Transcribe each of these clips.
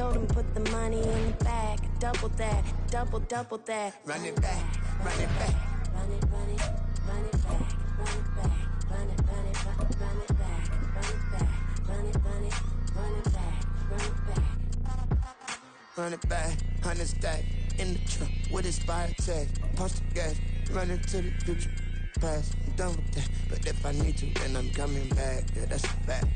told him put the money in the bag. Double that, double that. Run it back, run it back. Run it, run it, run it back, run it back. Run it, run it, run it back, run it back. Run it, run it, run it back, run it back. Run it back, 100 stack in the truck with his fire tag. Punch the gas, run into the future. Past, I'm done with that. But if I need to, then I'm coming back. Yeah, that's a fact.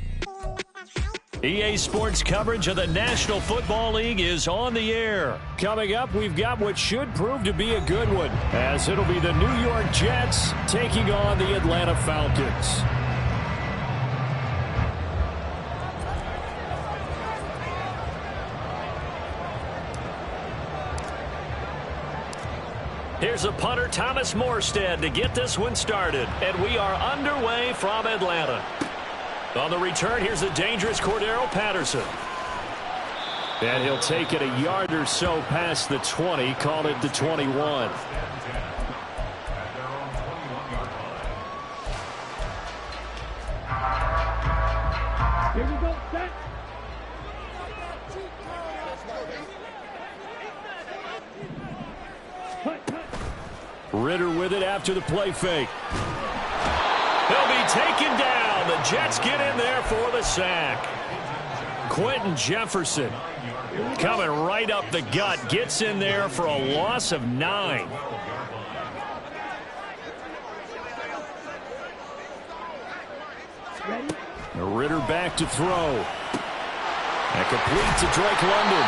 EA Sports coverage of the National Football League is on the air. Coming up, we've got what should prove to be a good one, as it'll be the New York Jets taking on the Atlanta Falcons. Here's a punter, Thomas Morstead, to get this one started. And we are underway from Atlanta. On the return, here's the dangerous Cordero Patterson. And he'll take it a yard or so past the 20, call it the 21. Here we go, set. Ritter with it after the play fake. He'll be taken down. The Jets get in there for the sack. Quentin Jefferson coming right up the gut. Gets in there for a loss of 9. Ritter back to throw. And complete to Drake London.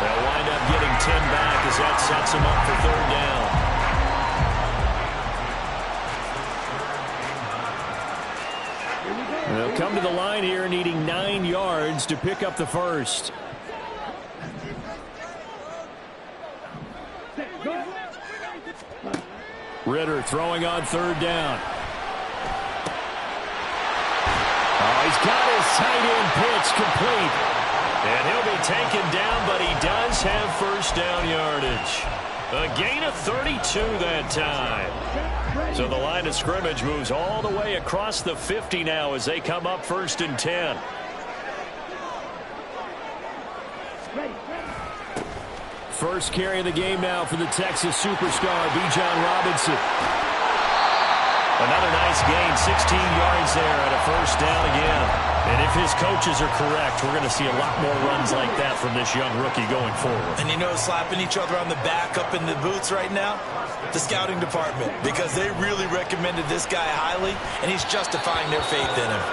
They'll wind up getting 10 back as that sets him up for 3rd down. They'll come to the line here needing 9 yards to pick up the first. Ritter throwing on 3rd down. Oh, he's got his tight end pitch complete. And he'll be taken down, but he does have 1st down yardage. A gain of 32 that time. So the line of scrimmage moves all the way across the 50 now as they come up 1st and 10. First carry of the game now for the Texas superstar, Bijan Robinson. Another nice gain, 16 yards there and a 1st down again. And if his coaches are correct, we're going to see a lot more runs like that from this young rookie going forward. And you know, slapping each other on the back up in the boots right now, the scouting department, because they really recommended this guy highly, and he's justifying their faith in him.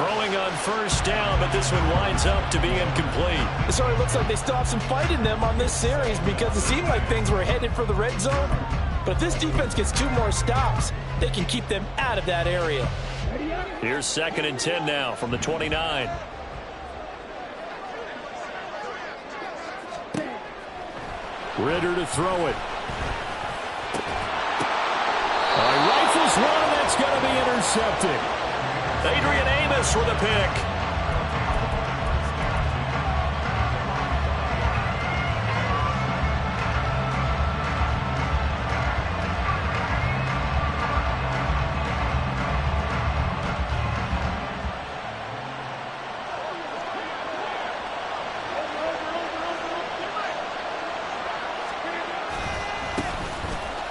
Throwing on 1st down, but this one winds up to be incomplete. It sort of looks like they still have some fight in them on this series because it seemed like things were headed for the red zone. But if this defense gets 2 more stops, they can keep them out of that area. Here's 2nd and 10 now from the 29. Ritter to throw it. Rifles one, that's going to be intercepted. Adrian Amos with a pick.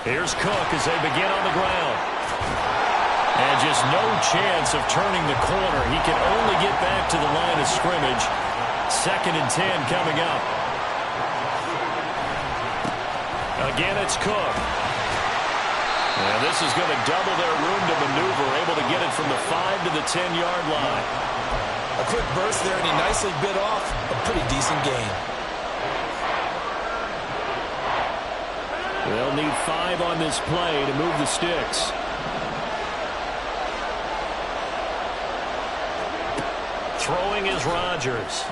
Here's Cook as they begin on the ground. And just no chance of turning the corner. He can only get back to the line of scrimmage. 2nd and 10 coming up. Again, it's Cook. And this is going to double their room to maneuver, able to get it from the 5 to the 10-yard line. A quick burst there, and he nicely bit off a pretty decent gain. They'll need 5 on this play to move the sticks. Throwing is Rodgers.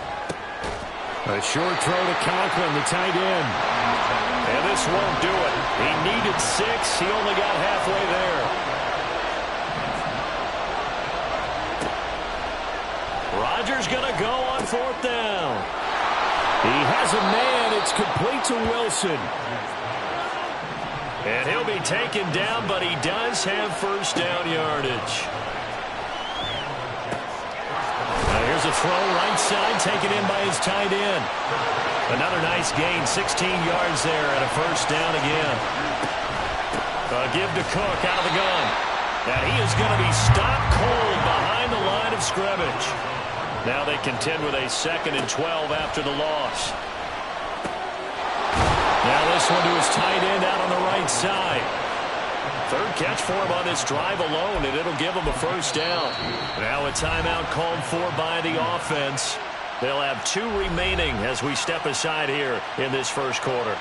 A short throw to Conklin, the tight end. And this won't do it. He needed 6. He only got halfway there. Rodgers going to go on 4th down. He has a man. It's complete to Wilson. And he'll be taken down, but he does have 1st down yardage. Now here's Here's a throw right side, taken in by his tight end. Another nice gain, 16 yards there, and a first down again. A give to Cook out of the gun. And he is going to be stopped cold behind the line of scrimmage. Now they contend with a 2nd and 12 after the loss. Now this one to his tight end out on the right side. 3rd catch for him on this drive alone, and it'll give him a first down. Now a timeout called for by the offense. They'll have 2 remaining as we step aside here in this first quarter.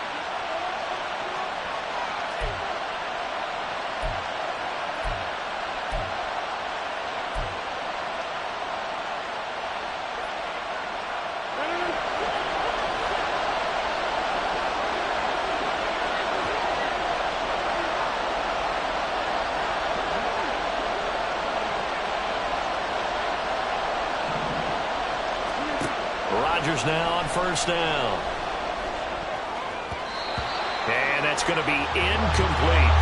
Rodgers now on first down. And that's going to be incomplete.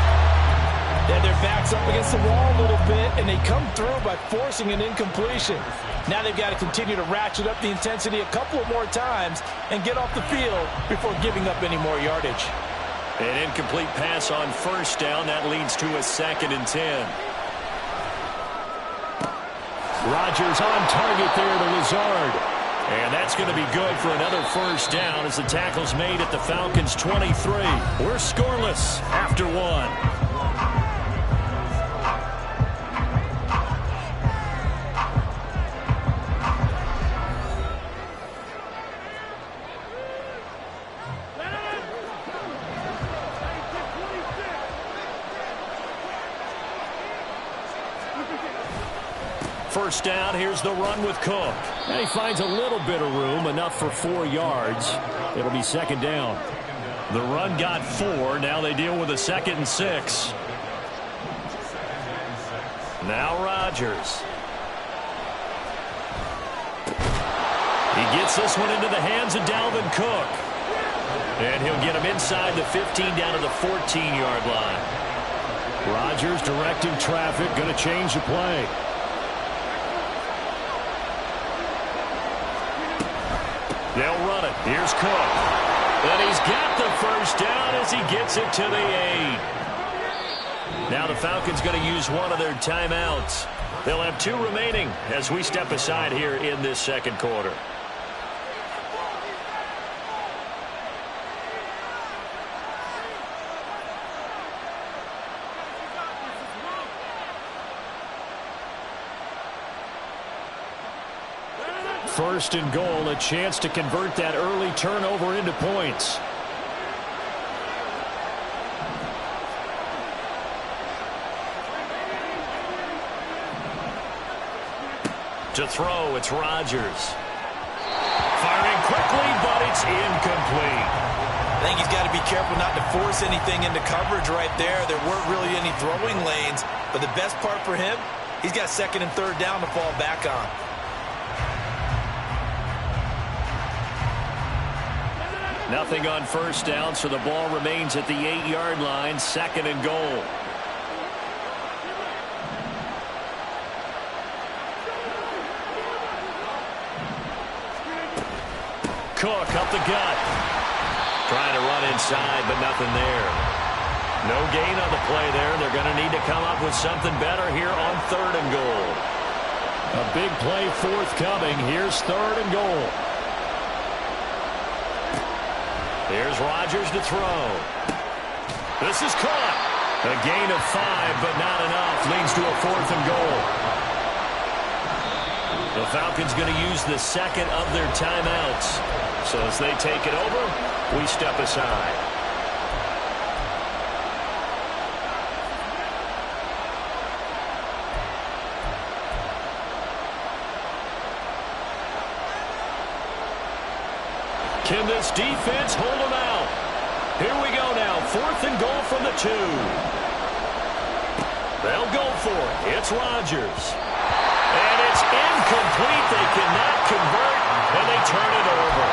Yeah, their back's up against the wall a little bit, and they come through by forcing an incompletion. Now they've got to continue to ratchet up the intensity a couple of more times and get off the field before giving up any more yardage. An incomplete pass on first down. That leads to a 2nd and 10. Rodgers on target there to Lazard. And that's going to be good for another first down as the tackle's made at the Falcons' 23. We're scoreless after 1. First down, here's the run with Cook. And he finds a little bit of room, enough for 4 yards. It'll be 2nd down. The run got 4. Now they deal with a 2nd and 6. Now Rodgers. He gets this one into the hands of Dalvin Cook. And he'll get him inside the 15 down to the 14-yard line. Rodgers directing traffic, going to change the play. They'll run it. Here's Cook. And he's got the first down as he gets it to the 8. Now the Falcons going to use one of their timeouts. They'll have 2 remaining as we step aside here in this second quarter. First and goal, a chance to convert that early turnover into points. To throw, it's Rodgers. Firing quickly, but it's incomplete. I think he's got to be careful not to force anything into coverage right there. There weren't really any throwing lanes, but the best part for him, he's got 2nd and 3rd down to fall back on. Nothing on first down, so the ball remains at the 8-yard line, 2nd and goal. Cook up the gut. Trying to run inside, but nothing there. No gain on the play there. They're going to need to come up with something better here on 3rd and goal. A big play forthcoming. Here's 3rd and goal. Here's Rodgers to throw. This is caught. A gain of 5, but not enough. Leads to a 4th and goal. The Falcons going to use the 2nd of their timeouts. So as they take it over, we step aside. Can this defense hold them out? Here we go now. 4th and goal from the 2. They'll go for it. It's Rodgers. And it's incomplete. They cannot convert, and they turn it over.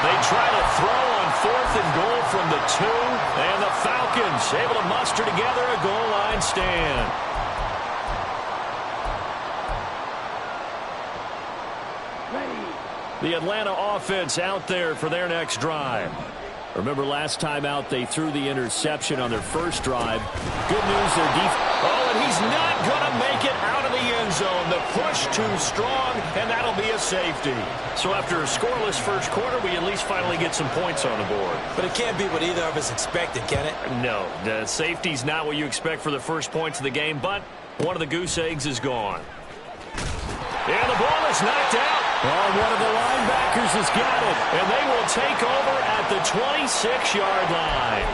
They try to throw on 4th and goal from the 2, and the Falcons able to muster together a goal line stand. The Atlanta offense out there for their next drive. Remember last time out they threw the interception on their first drive. Good news, their defense. Oh, and he's not going to make it out of the end zone. The push too strong, and that'll be a safety. So after a scoreless first quarter, we at least finally get some points on the board. But it can't be what either of us expected, can it? No, the safety's not what you expect for the first points of the game, but one of the goose eggs is gone. And the ball is knocked out. Oh, one of the linebackers has got it. And they will take over at the 26-yard line.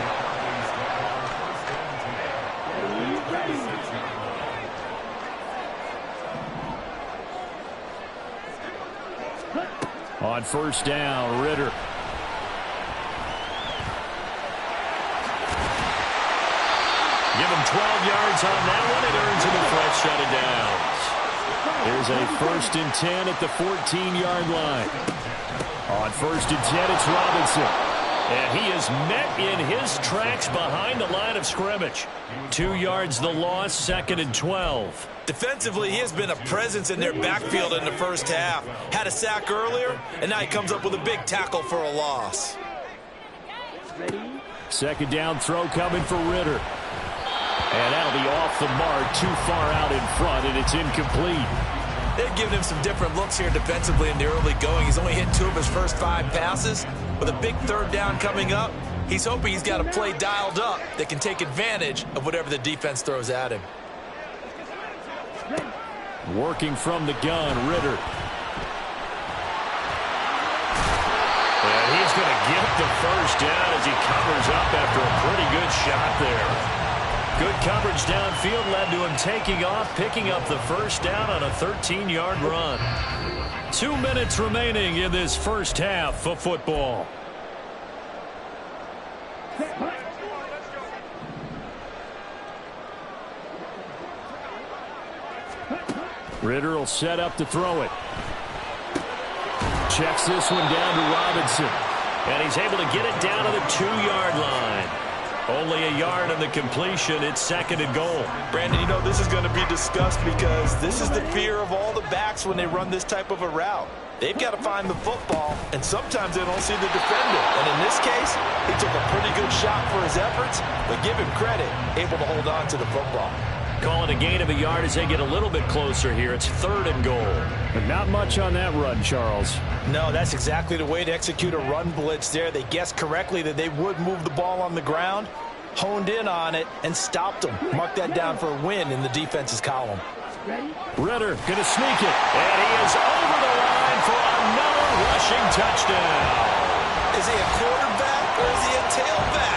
On first down, Ritter. Give him 12 yards on that one. It earns him a fresh set of downs. There's a 1st and 10 at the 14-yard line. On 1st and 10, it's Robinson. And he is met in his tracks behind the line of scrimmage. 2 yards the loss, 2nd and 12. Defensively, he has been a presence in their backfield in the first half. Had a sack earlier, and now he comes up with a big tackle for a loss. 2nd down throw coming for Ritter. And that'll be off the mark, too far out in front, and it's incomplete. They've given him some different looks here defensively in the early going. He's only hit 2 of his first 5 passes. With a big 3rd down coming up, he's hoping he's got a play dialed up that can take advantage of whatever the defense throws at him. Working from the gun, Ritter. And he's going to get the first down as he covers up after a pretty good shot there. Good coverage downfield led to him taking off, picking up the first down on a 13-yard run. 2 minutes remaining in this first half of football. Ritter will set up to throw it. Checks this one down to Robinson. And he's able to get it down to the 2-yard line. Only a yard on the completion. It's 2nd and goal. Brandon, you know this is going to be discussed because this is the fear of all the backs when they run this type of a route. They've got to find the football, and sometimes they don't see the defender. And in this case, he took a pretty good shot for his efforts, but give him credit, able to hold on to the football. Call it a gain of a yard as they get a little bit closer here. It's 3rd and goal. But not much on that run, Charles. No, that's exactly the way to execute a run blitz there. They guessed correctly that they would move the ball on the ground, honed in on it, and stopped them. Mark that down for a win in the defense's column. Ritter going to sneak it. And he is over the line for another rushing touchdown. Is he a quarterback or is he a tailback?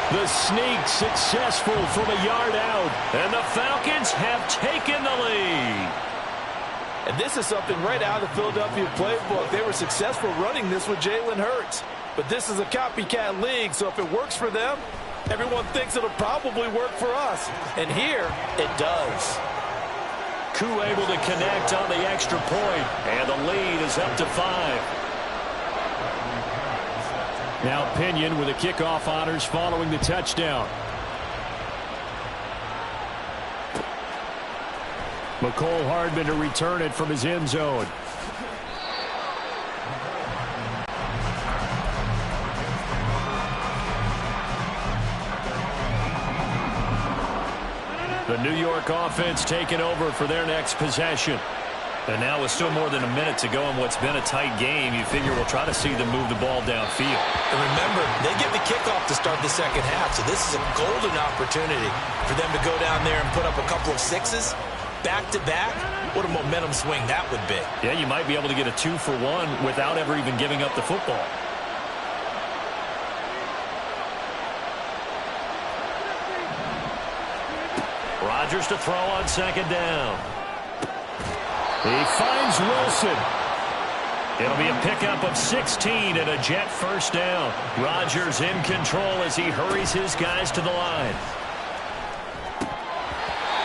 The sneak successful from a yard out. And the Falcons have taken the lead. And this is something right out of the Philadelphia playbook. They were successful running this with Jalen Hurts. But this is a copycat league, so if it works for them, everyone thinks it'll probably work for us. And here, it does. Koo able to connect on the extra point. And the lead is up to 5. Now Pinion with the kickoff honors following the touchdown. McCole Hardman to return it from his end zone. The New York offense taking over for their next possession. And now with still more than a minute to go in what's been a tight game, you figure we'll try to see them move the ball downfield. And remember, they get the kickoff to start the second half, so this is a golden opportunity for them to go down there and put up a couple of sixes back-to-back. What a momentum swing that would be. Yeah, you might be able to get a 2-for-1 without ever even giving up the football. Rodgers to throw on second down. He finds Wilson. It'll be a pickup of 16 and a Jet first down. Rodgers in control as he hurries his guys to the line.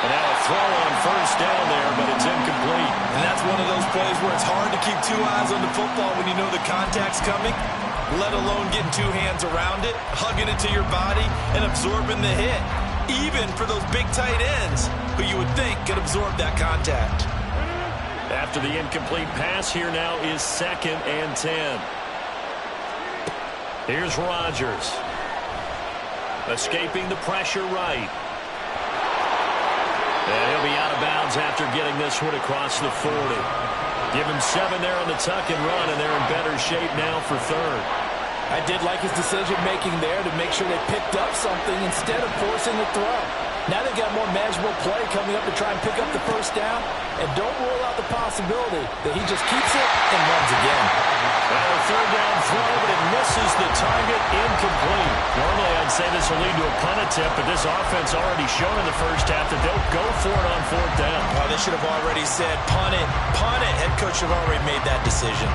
And now a throw on first down there, but it's incomplete. And that's one of those plays where it's hard to keep 2 eyes on the football when you know the contact's coming, let alone getting 2 hands around it, hugging it to your body, and absorbing the hit, even for those big tight ends who you would think could absorb that contact. After the incomplete pass, here now is 2nd and 10. Here's Rodgers. Escaping the pressure right. And he'll be out of bounds after getting this one across the 40. Give him 7 there on the tuck and run, and they're in better shape now for 3rd. I did like his decision-making there to make sure they picked up something instead of forcing the throw. Now they've got more manageable play coming up to try and pick up the first down, and don't rule out the possibility that he just keeps it and runs again. Well, 3rd down throw, but it misses the target, incomplete. Normally I'd say this will lead to a punt attempt, but this offense already shown in the first half that they'll go for it on 4th down. Oh, they should have already said, punt it, punt it. Head coach should have already made that decision.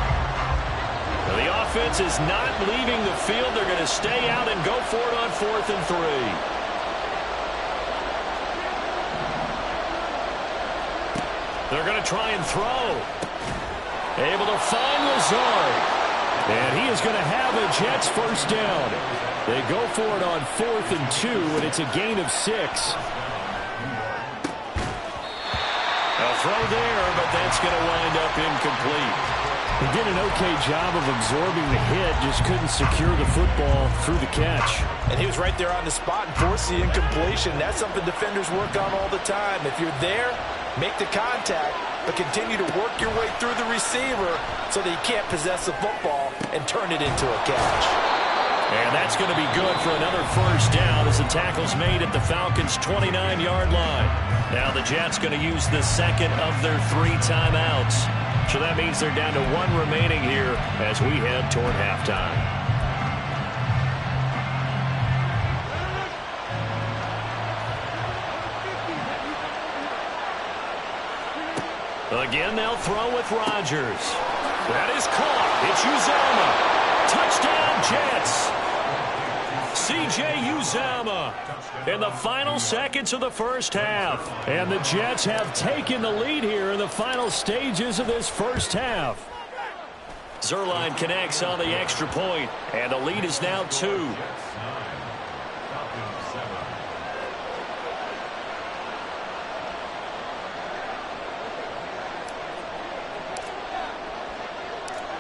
Well, the offense is not leaving the field. They're going to stay out and go for it on 4th and 3. They're going to try and throw. Able to find Lazard. And he is going to have a Jets first down. They go for it on 4th and 2, and it's a gain of 6. A throw there, but that's going to wind up incomplete. He did an okay job of absorbing the hit, just couldn't secure the football through the catch. And he was right there on the spot and forced the incompletion. That's something defenders work on all the time. If you're there, make the contact, but continue to work your way through the receiver so that you can't possess the football and turn it into a catch. And that's going to be good for another first down as the tackle's made at the Falcons' 29-yard line. Now the Jets going to use the 2nd of their 3 timeouts. So that means they're down to 1 remaining here as we head toward halftime. Again, they'll throw with Rodgers. That is caught. It's Uzomah. Touchdown, Jets. C.J. Uzomah in the final seconds of the first half. And the Jets have taken the lead here in the final stages of this first half. Zerline connects on the extra point, and the lead is now 2.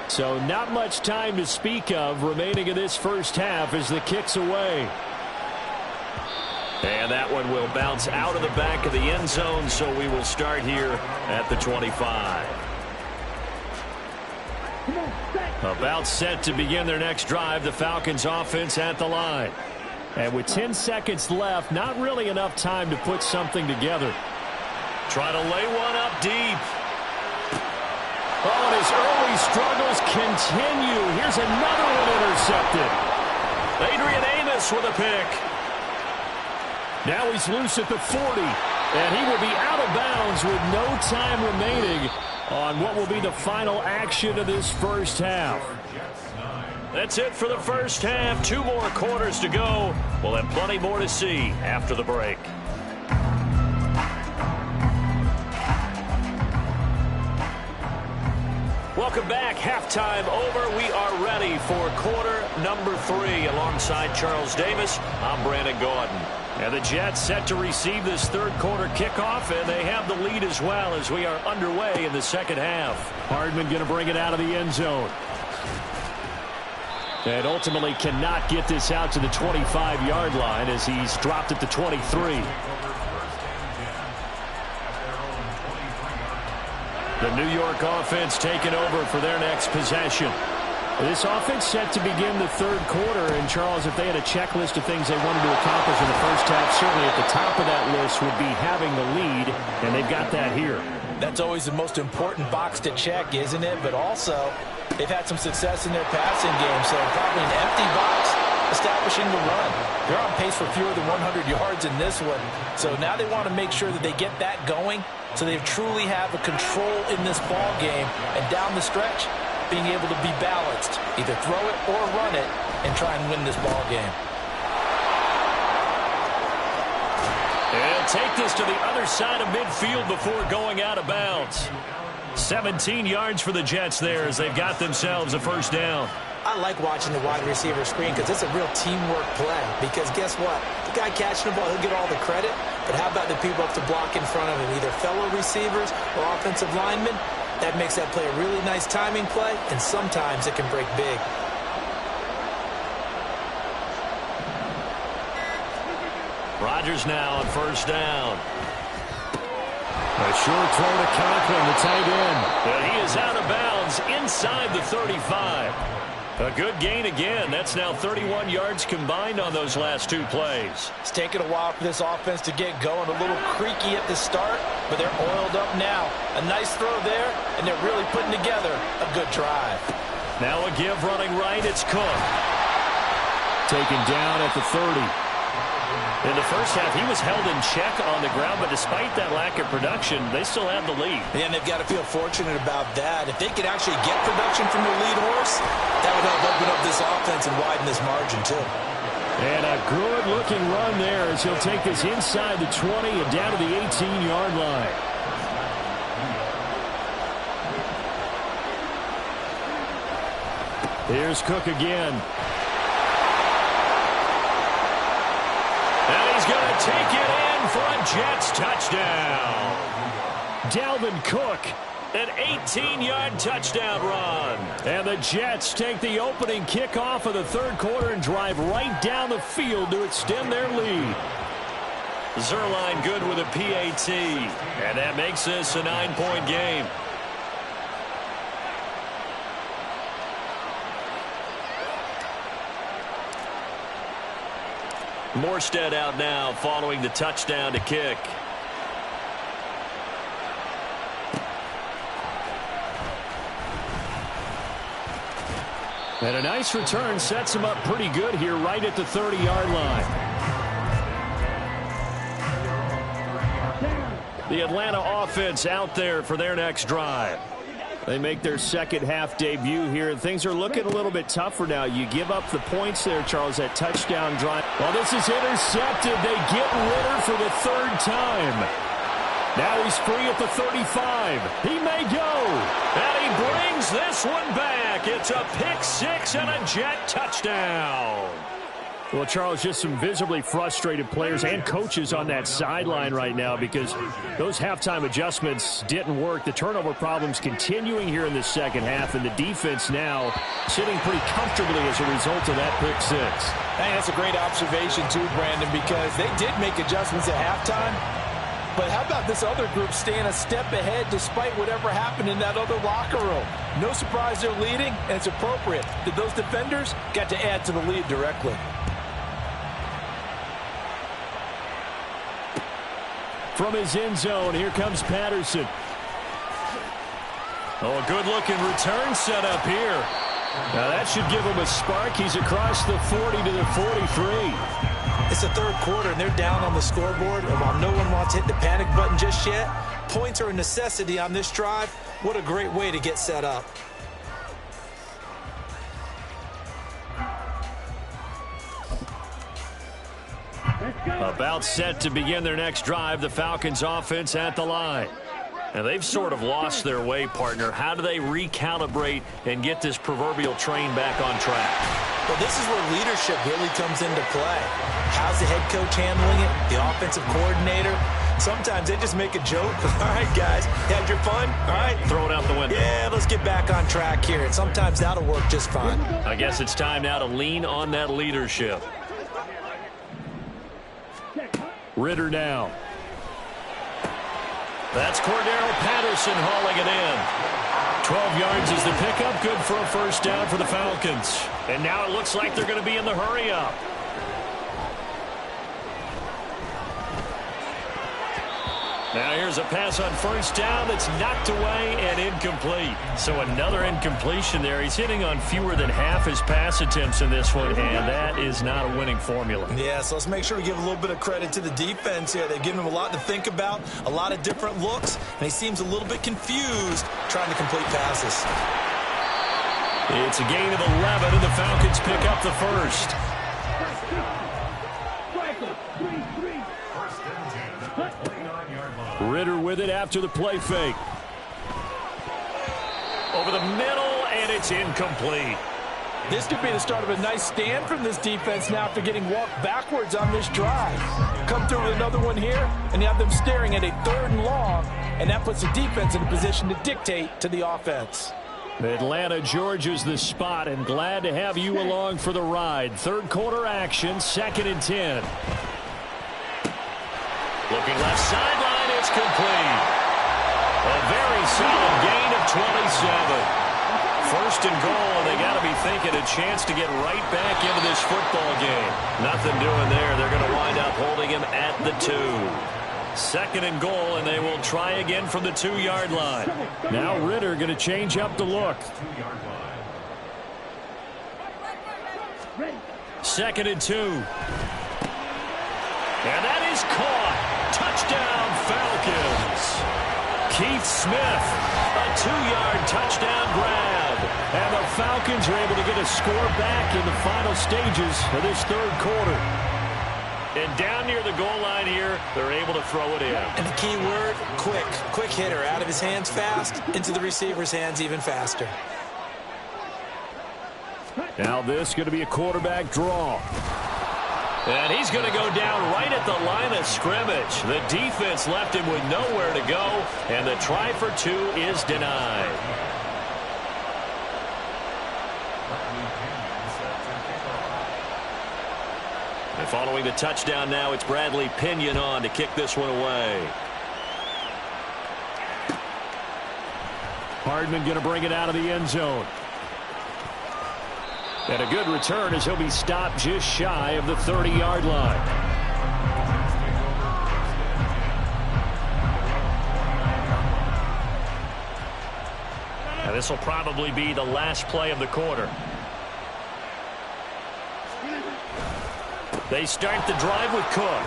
So not much time to speak of remaining in this first half as the kick's away. And that one will bounce out of the back of the end zone, so we will start here at the 25. About set to begin their next drive, the Falcons offense at the line. And with 10 seconds left, not really enough time to put something together. Try to lay one up deep. Oh, and his early struggles continue. Here's another one intercepted. Adrian Amos with a pick. Now he's loose at the 40, and he will be out of bounds with no time remaining on what will be the final action of this first half. That's it for the first half. 2 more quarters to go. We'll have plenty more to see after the break. Welcome back. Halftime over. We are ready for quarter number 3. Alongside Charles Davis, I'm Brandon Gordon. And the Jets set to receive this third quarter kickoff, and they have the lead as well as we are underway in the second half. Hardman going to bring it out of the end zone. And ultimately cannot get this out to the 25-yard line as he's dropped at the 23. The New York offense taking over for their next possession. This offense set to begin the third quarter. And, Charles, if they had a checklist of things they wanted to accomplish in the first half, certainly at the top of that list would be having the lead, and they've got that here. That's always the most important box to check, isn't it? But also, they've had some success in their passing game, so probably an empty box establishing the run. They're on pace for fewer than 100 yards in this one. So now they want to make sure that they get that going so they truly have a control in this ball game. And down the stretch, being able to be balanced, either throw it or run it, and try and win this ball game. And take this to the other side of midfield before going out of bounds. 17 yards for the Jets there as they've got themselves a first down. I like watching the wide receiver screen because it's a real teamwork play. Because guess what? The guy catching the ball, he'll get all the credit. But how about the people up to block in front of him, either fellow receivers or offensive linemen? That makes that play a really nice timing play, and sometimes it can break big. Rodgers now on first down. A short throw to Conklin, the tight end. And he is out of bounds inside the 35. A good gain again. That's now 31 yards combined on those last two plays. It's taken a while for this offense to get going. A little creaky at the start, but they're oiled up now. A nice throw there, and they're really putting together a good drive. Now a give running right. It's Cook. Taken down at the 30. In the first half, he was held in check on the ground, but despite that lack of production, they still have the lead. And they've got to feel fortunate about that. If they could actually get production from their lead horse, that would help open up this offense and widen this margin, too. And a good-looking run there as he'll take this inside the 20 and down to the 18-yard line. Here's Cook again. And he's going to take it in for a Jets touchdown. Dalvin Cook. An 18-yard touchdown run. And the Jets take the opening kickoff of the third quarter and drive right down the field to extend their lead. Zerline good with a PAT. And that makes this a 9-point game. Morstead out now following the touchdown to kick. And a nice return sets him up pretty good here right at the 30-yard line. The Atlanta offense out there for their next drive. They make their second half debut here, and things are looking a little bit tougher now. You give up the points there, Charles, that touchdown drive. Well, this is intercepted. They get Ritter for the third time. Now he's free at the 35. He may go. And he brings this one back. It's a pick six and a Jet touchdown. Well, Charles, just some visibly frustrated players and coaches on that sideline right now because those halftime adjustments didn't work. The turnover problems continuing here in the second half, and the defense now sitting pretty comfortably as a result of that pick six. Hey, that's a great observation too, Brandon, because they did make adjustments at halftime. But how about this other group staying a step ahead despite whatever happened in that other locker room? No surprise they're leading, and it's appropriate that those defenders got to add to the lead directly. From his end zone, here comes Patterson. Oh, a good-looking return set up here. Now that should give him a spark. He's across the 40 to the 43. It's the third quarter, and they're down on the scoreboard. And while no one wants to hit the panic button just yet, points are a necessity on this drive. What a great way to get set up. About set to begin their next drive, the Falcons offense at the line. And they've sort of lost their way, partner. How do they recalibrate and get this proverbial train back on track? Well, this is where leadership really comes into play. How's the head coach handling it? The offensive coordinator? Sometimes they just make a joke. All right, guys, had your fun? All right. Throw it out the window. Yeah, let's get back on track here. And sometimes that'll work just fine. I guess it's time now to lean on that leadership. Ritter now. That's Cordero Patterson hauling it in. 12 yards is the pickup. Good for a first down for the Falcons. And now it looks like they're going to be in the hurry-up. Now here's a pass on first down that's knocked away and incomplete. So another incompletion there. He's hitting on fewer than half his pass attempts in this one, and that is not a winning formula. Yeah, so let's make sure we give a little bit of credit to the defense here. They've given him a lot to think about, a lot of different looks, and he seems a little bit confused trying to complete passes. It's a gain of 11, and the Falcons pick up the first. Ritter with it after the play fake. Over the middle, and it's incomplete. This could be the start of a nice stand from this defense now after getting walked backwards on this drive. Come through with another one here, and you have them staring at a 3rd and long and that puts the defense in a position to dictate to the offense. Atlanta, Georgia's the spot, and glad to have you along for the ride. Third quarter action, 2nd and 10. Looking left sideline, it's complete. A very solid gain of 27. First and goal, and they got to be thinking a chance to get right back into this football game. Nothing doing there. They're going to wind up holding him at the 2. 2nd and goal, and they will try again from the 2-yard line. Now Ritter going to change up the look. 2nd and 2. And that is caught. Touchdown, Falcons. Keith Smith, a 2-yard touchdown grab. And the Falcons are able to get a score back in the final stages of this third quarter. And down near the goal line here, they're able to throw it in. And the key word, quick. Quick hitter. Out of his hands fast, into the receiver's hands even faster. Now this is going to be a quarterback draw. And he's going to go down right at the line of scrimmage. The defense left him with nowhere to go, and the try for 2 is denied. And following the touchdown now, it's Bradley Pinion on to kick this one away. Hardman going to bring it out of the end zone. And a good return as he'll be stopped just shy of the 30-yard line. Now this will probably be the last play of the quarter. They start the drive with Cook.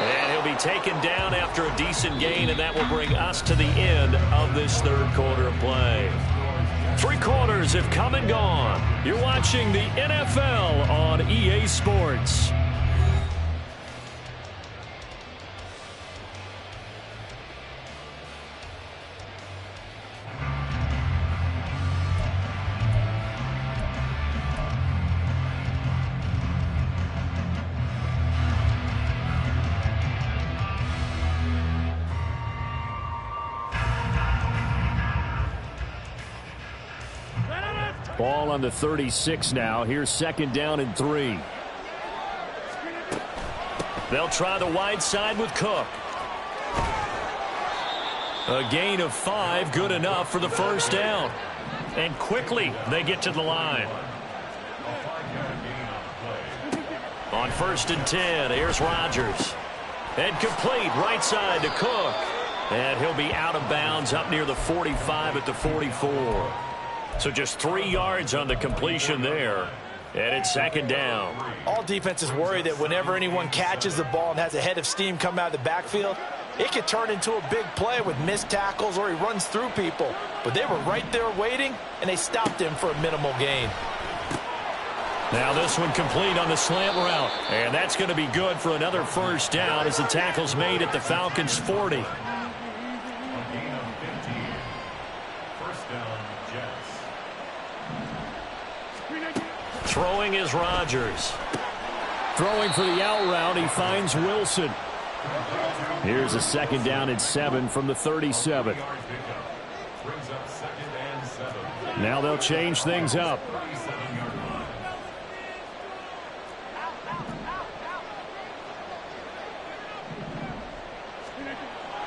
And he'll be taken down after a decent gain, and that will bring us to the end of this third quarter of play. 3 quarters have come and gone. You're watching the NFL on EA Sports. Ball on the 36 now. Here's 2nd down and 3. They'll try the wide side with Cook. A gain of 5, good enough for the first down. And quickly they get to the line. On 1st and 10, here's Rodgers. And complete right side to Cook. And he'll be out of bounds up near the 45 at the 44. So just 3 yards on the completion there. And it's 2nd down. All defenses worry that whenever anyone catches the ball and has a head of steam come out of the backfield, it could turn into a big play with missed tackles or he runs through people. But they were right there waiting, and they stopped him for a minimal gain. Now this one complete on the slant route. And that's going to be good for another first down as the tackle's made at the Falcons' 40. Throwing is Rodgers. Throwing for the out route, he finds Wilson. Here's a 2nd down and 7 from the 37. Now they'll change things up.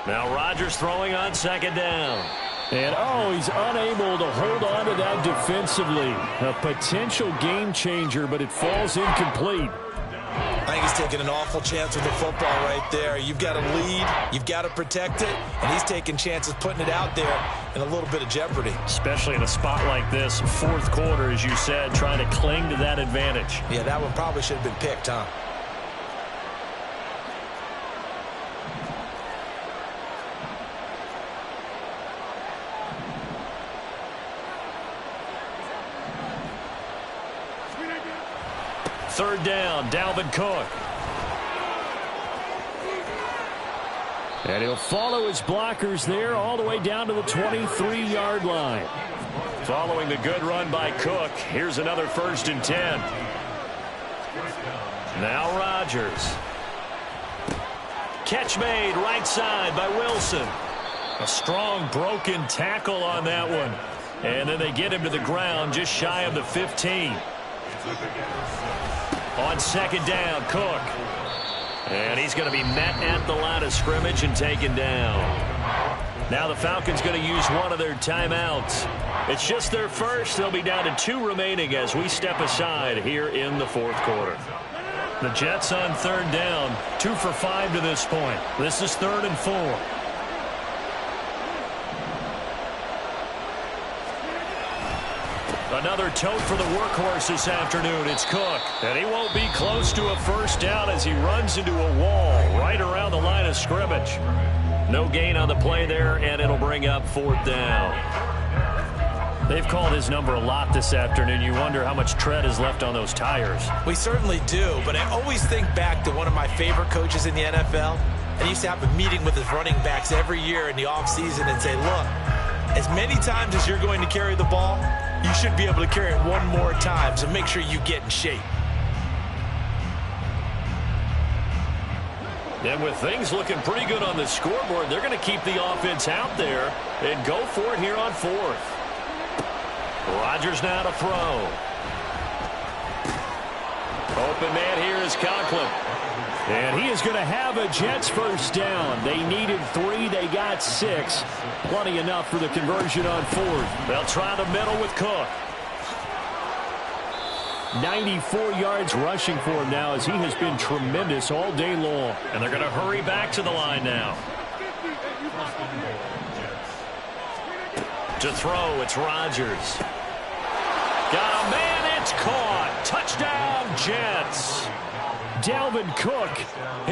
Now Rodgers throwing on 2nd down. And, he's unable to hold on to that defensively. A potential game changer, but it falls incomplete. I think he's taking an awful chance with the football right there. You've got to lead, you've got to protect it, and he's taking chances putting it out there in a little bit of jeopardy. Especially in a spot like this, 4th quarter, as you said, trying to cling to that advantage. Yeah, that one probably should have been picked, huh? Third down, Dalvin Cook. And he'll follow his blockers there all the way down to the 23-yard line. Following the good run by Cook, here's another 1st and 10. Now Rodgers. Catch made right side by Wilson. A strong broken tackle on that one. And then they get him to the ground just shy of the 15. On second down, Cook. And he's going to be met at the line of scrimmage and taken down. Now the Falcons going to use one of their timeouts. It's just their first. They'll be down to 2 remaining as we step aside here in the fourth quarter. The Jets on third down, 2 for 5 to this point. This is 3rd and 4. Another tote for the workhorse this afternoon. It's Cook. And he won't be close to a first down as he runs into a wall right around the line of scrimmage. No gain on the play there, and it'll bring up 4th down. They've called his number a lot this afternoon. You wonder how much tread is left on those tires. We certainly do, but I always think back to one of my favorite coaches in the NFL. And he used to have a meeting with his running backs every year in the offseason and say, look, as many times as you're going to carry the ball, you should be able to carry it one more time, so make sure you get in shape. And with things looking pretty good on the scoreboard, they're going to keep the offense out there and go for it here on 4th. Rodgers now to throw. Open man here is Conklin. And he is going to have a Jets first down. They needed 3. They got 6. Plenty enough for the conversion on 4th. They'll try the middle with Cook. 94 yards rushing for him now as he has been tremendous all day long. And they're going to hurry back to the line now. To throw, it's Rodgers. Got a man, it's caught. Touchdown, Jets. Dalvin Cook,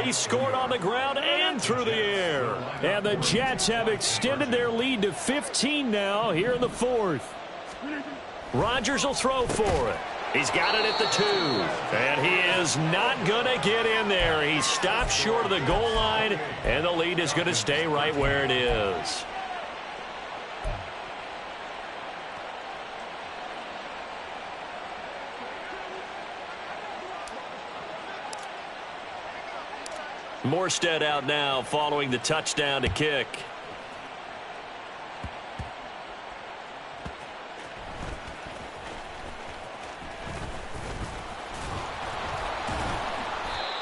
he scored on the ground and through the air. And the Jets have extended their lead to 15 now here in the 4th. Rodgers will throw for it. He's got it at the 2. And he is not going to get in there. He stopped short of the goal line, and the lead is going to stay right where it is. Morstead out now following the touchdown to kick.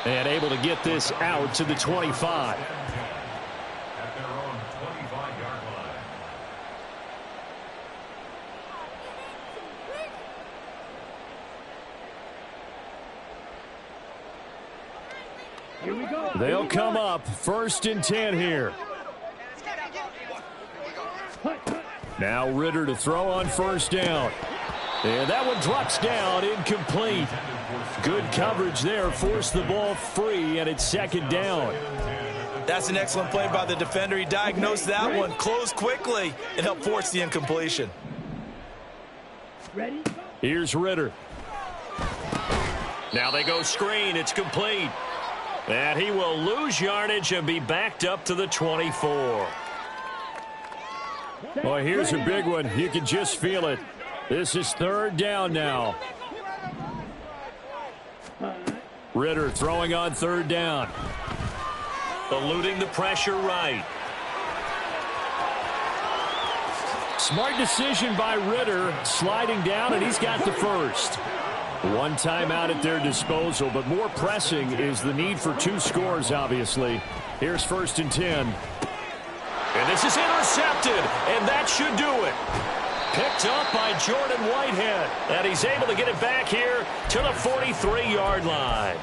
And able to get this out to the 25. At their own 25-yard line. They'll come up 1st and 10 here. Now Ritter to throw on 1st down. And that one drops down, incomplete. Good coverage there, forced the ball free, and it's 2nd down. That's an excellent play by the defender. He diagnosed that one, closed quickly, and helped force the incompletion. Here's Ritter. Now they go screen. It's complete. And he will lose yardage and be backed up to the 24. Well, here's a big one. You can just feel it. This is 3rd down now. Ritter throwing on 3rd down. Eluding the pressure right. Smart decision by Ritter, sliding down, and he's got the first. One timeout at their disposal, but more pressing is the need for 2 scores, obviously. Here's 1st and 10. And this is intercepted, and that should do it. Picked up by Jordan Whitehead, and he's able to get it back here to the 43-yard line.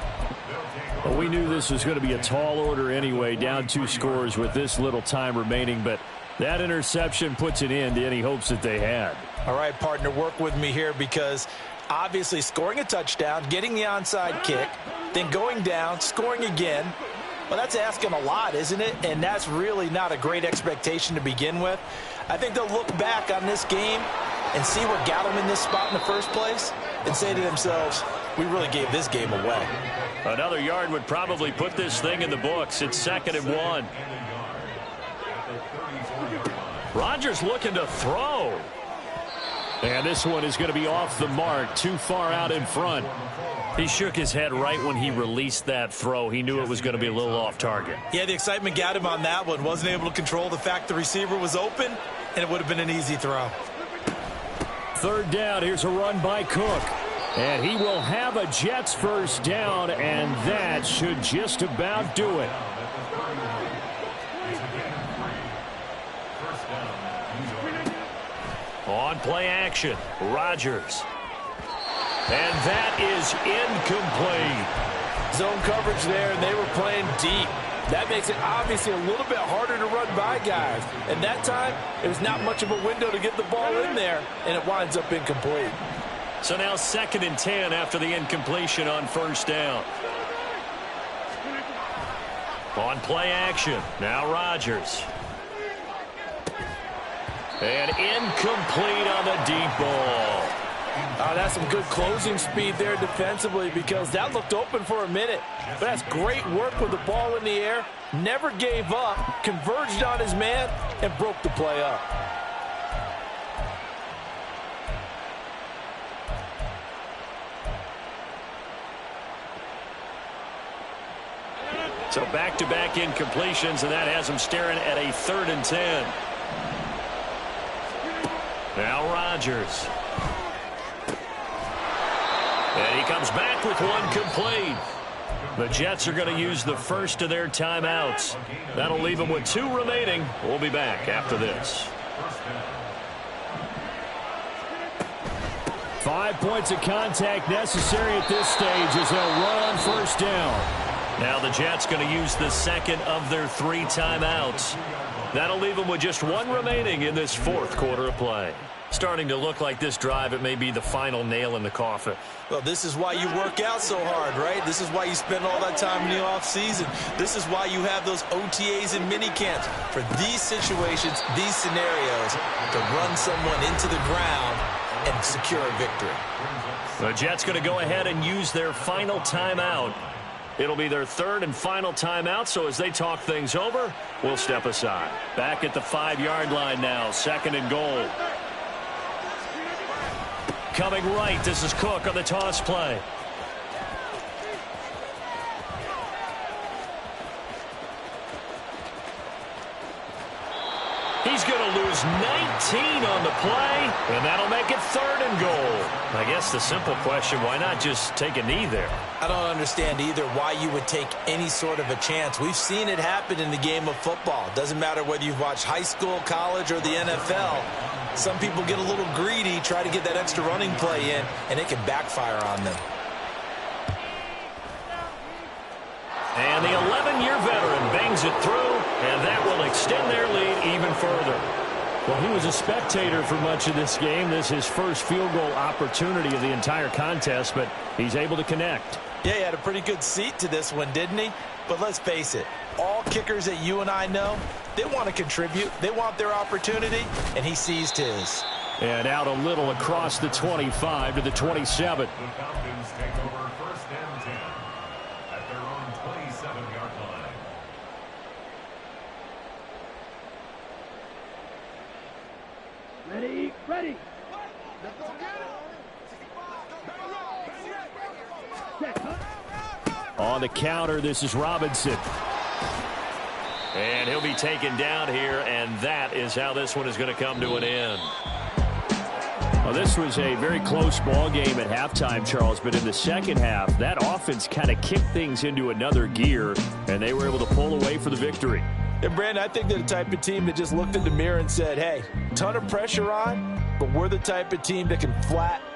Well, we knew this was going to be a tall order anyway, down 2 scores with this little time remaining, but that interception puts an end to any hopes that they had. All right, partner, work with me here because obviously scoring a touchdown, getting the onside kick, then going down, scoring again. Well, that's asking a lot, isn't it? And that's really not a great expectation to begin with. I think they'll look back on this game and see what got them in this spot in the first place and say to themselves, we really gave this game away. Another yard would probably put this thing in the books. It's 2nd and 1. Rodgers looking to throw. And this one is going to be off the mark, too far out in front. He shook his head right when he released that throw. He knew it was going to be a little off target. Yeah, the excitement got him on that one. Wasn't able to control the fact the receiver was open, and it would have been an easy throw. Third down, here's a run by Cook. And he will have a Jets first down, and that should just about do it. On play action, Rodgers. And that is incomplete. Zone coverage there, and they were playing deep. That makes it obviously a little bit harder to run by guys. And that time, there's not much of a window to get the ball in there, and it winds up incomplete. So now 2nd and 10 after the incompletion on first down. On play action, now Rodgers. And incomplete on the deep ball. That's some good closing speed there defensively because that looked open for a minute. But that's great work with the ball in the air. Never gave up, converged on his man, and broke the play up. So back-to-back incompletions, and that has him staring at a 3rd and 10. Now Rodgers. And he comes back with one complete. The Jets are going to use the first of their timeouts. That'll leave them with 2 remaining. We'll be back after this. 5 points of contact necessary at this stage as they'll run on first down. Now the Jets going to use the 2nd of their 3 timeouts. That'll leave them with just 1 remaining in this 4th quarter of play. Starting to look like this drive, it may be the final nail in the coffin. Well, this is why you work out so hard, right? This is why you spend all that time in the offseason. This is why you have those OTAs and mini camps. For these situations, these scenarios, to run someone into the ground and secure a victory. The Jets going to go ahead and use their final timeout. It'll be their 3rd and final timeout, so as they talk things over, we'll step aside. Back at the 5-yard line now, 2nd and goal. Coming right, this is Cook on the toss play. He's going to lose 19 on the play, and that'll make it 3rd and goal. I guess the simple question, why not just take a knee there? I don't understand either why you would take any sort of a chance. We've seen it happen in the game of football. Doesn't matter whether you've watched high school, college, or the NFL. Some people get a little greedy, try to get that extra running play in, and it can backfire on them. And the 11-year veteran bangs it through, and that will extend their lead even further. Well, he was a spectator for much of this game. This is his first field goal opportunity of the entire contest, but he's able to connect. Yeah, he had a pretty good seat to this one, didn't he? But let's face it, all kickers that you and I know, they want to contribute. They want their opportunity, and he seized his. And out a little across the 25 to the 27. The Falcons take over 1st and 10 at their own 27-yard line. Ready. On the counter, this is Robinson. And he'll be taken down here, and that is how this one is going to come to an end. Well, this was a very close ball game at halftime, Charles, but in the second half, that offense kind of kicked things into another gear, and they were able to pull away for the victory. And, Brandon, I think they're the type of team that just looked in the mirror and said, hey, ton of pressure on, but we're the type of team that can flat